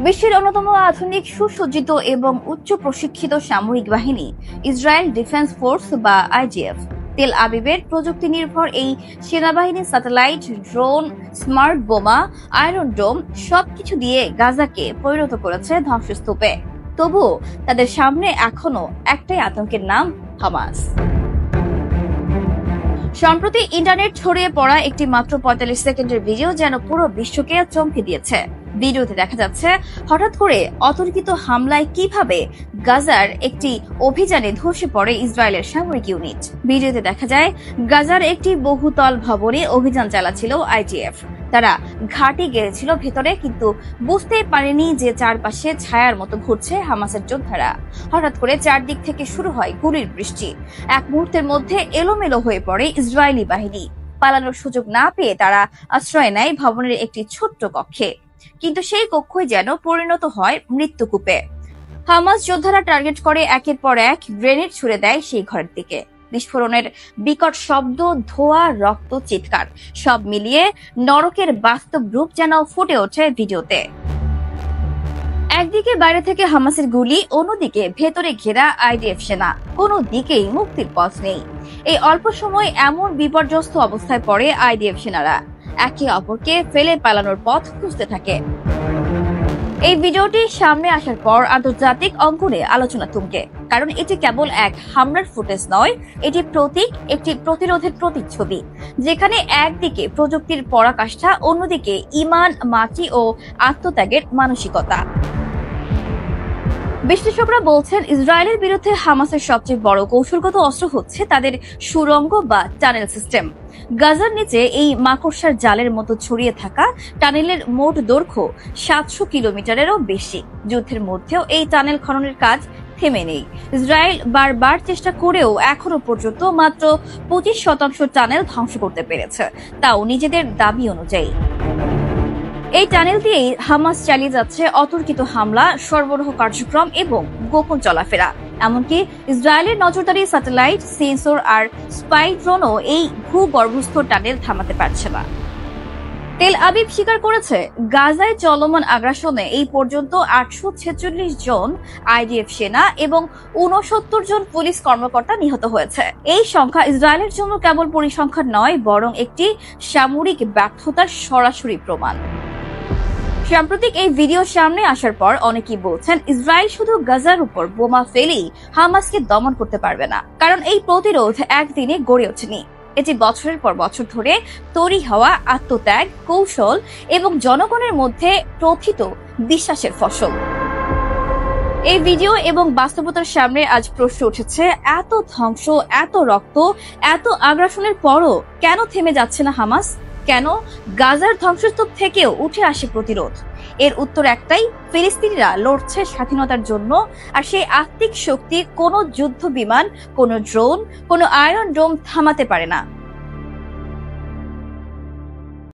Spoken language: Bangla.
বিশ্বের অন্যতম আধুনিক সুসজ্জিত এবং উচ্চ প্রশিক্ষিত সামরিক বাহিনী ইসরায়েল ডিফেন্স ফোর্স বা আইডিএফ তেল আবিবের প্রযুক্তি নির্ভর এই সেনাবাহিনী স্যাটেলাইট, ড্রোন, স্মার্ট বোমা, আয়রন ডোম সবকিছু দিয়ে গাজাকে পরিণত করেছে ধ্বংসস্তূপে। তবুও তাদের সামনে এখনো একটাই আতঙ্কের নাম, হামাস। সম্প্রতি ইন্টারনেট ছড়িয়ে পড়া একটি মাত্র ৪৫ সেকেন্ডের ভিডিও যেন পুরো বিশ্বকে চমকে দিয়েছে। ভিডিওতে দেখা যাচ্ছে হঠাৎ করে অতর্কিত হামলায় কিভাবে গাজার একটি অভিযানে ধসে পড়ে ইসরায়েলের সামরিক ইউনিট। ভিডিওতে দেখা যায় গাজার একটি বহুতল ভবনে অভিযান চালাচ্ছিল আইডিএফ। তারা ঘাঁটি গেড়েছিল ভেতরে, কিন্তু বুঝতেই পারেনি যে চারপাশে ছায়ার মতো ঘুরছে হামাসের যোদ্ধারা। হঠাৎ করে চারদিক থেকে শুরু হয় গুলির বৃষ্টি। এক মুহূর্তের মধ্যে এলোমেলো হয়ে পড়ে ইসরায়েলি বাহিনী। পালানোর সুযোগ না পেয়ে তারা আশ্রয় নেয় ভবনের একটি ছোট্ট কক্ষে, কিন্তু সেই কক্ষই যেন পরিণত হয় মৃত্যুকূপে। হামাস যোদ্ধারা টার্গেট করে একের পর এক গ্রেনেড ছুড়ে দেয় সেই ঘরের দিকে। বিস্ফোরণের বিকট শব্দ, ধোঁয়া, রক্ত, চিৎকার সব মিলিয়ে নরকের বাস্তব রূপ যেন ফুটে ওঠে ভিডিওতে। একদিকে বাইরে থেকে হামাসের গুলি, অন্যদিকে ভেতরে ঘেরা আইডিএফ সেনা। কোনো দিকেই মুক্তির পথ নেই। এই অল্প সময় এমন বিপর্যস্ত অবস্থায় পড়ে আইডিএফ সেনারা। একে অপরকে ফেলে পালানোর পথ খুঁজতে থাকে। এই ভিডিওটি সামনে আসার পর আন্তর্জাতিক অঙ্গনে আলোচনা তুঙ্গে, কারণ এটি কেবল এক হামলার ফুটেজ নয়, এটি একটি প্রতিরোধের প্রতিচ্ছবি, যেখানে একদিকে প্রযুক্তির পরাকাষ্ঠা, অন্যদিকে ঈমান, মাটি ও আত্মত্যাগের মানসিকতা। বিশ্লেষকরা বলছেন ইসরায়েলের বিরুদ্ধে হামাসের সবচেয়ে বড় কৌশলগত অস্ত্র হচ্ছে তাদের সুড়ঙ্গ বা টানেল সিস্টেম। গাজার নিচে এই মাকড়সার জালের মতো ছড়িয়ে থাকা টানেলের মোট দৈর্ঘ্য ৭০০ কিলোমিটারেরও বেশি। যুদ্ধের মধ্যেও এই টানেল খননের কাজ থেমে নেই। ইসরায়েল বারবার চেষ্টা করেও এখনো পর্যন্ত মাত্র ২৫% টানেল ধ্বংস করতে পেরেছে, তাও নিজেদের দাবি অনুযায়ী। এই টানেল দিয়েই হামাস চালিয়ে যাচ্ছে অতর্কিত হামলা, সরবরাহ কার্যক্রম এবং গোপন চলাফেরা। এমনকি ইসরায়েলের নজরদারি স্যাটেলাইট, সেন্সর আর স্পাই ড্রোনও এই ভূগর্ভস্থ টানেল থামাতে পারছে না। তেল আবিব স্বীকার করেছে, গাজায় চলমান আগ্রাসনে এই পর্যন্ত ৮৪৬ জন আইডিএফ সেনা এবং ৬৯ জন পুলিশ কর্মকর্তা নিহত হয়েছে। এই সংখ্যা ইসরায়েলের জন্য কেবল পরিসংখ্যান নয়, বরং একটি সামরিক ব্যর্থতার সরাসরি প্রমাণ। সাম্প্রতিক এই ভিডিও সামনে আসার পর অনেকেই বলছেন ইসরায়েল শুধু গাজার উপর বোমা ফেলেই হামাসকে দমন করতে পারবে না, কারণ এই প্রতিরোধ একদিনে গড়ে ওঠেনি। এটি বছরের পর বছর ধরে তৈরি হওয়া আত্মত্যাগ, কৌশল এবং জনগণের মধ্যে প্রথিত বিশ্বাসের ফসল। এই ভিডিও এবং বাস্তবতার সামনে আজ প্রশ্ন উঠেছে, এত ধ্বংস, এত রক্ত, এত আগ্রাসনের পরও কেন থেমে যাচ্ছে না হামাস? কেন গাজার ধ্বংসস্তূপ থেকেও উঠে আসে প্রতিরোধ? এর উত্তর একটাই, ফিলিস্তিনিরা লড়ছে স্বাধীনতার জন্য, আর সেই আত্মিক শক্তি কোনো যুদ্ধ বিমান, কোনো ড্রোন, কোনো আয়রন ডোম থামাতে পারে না।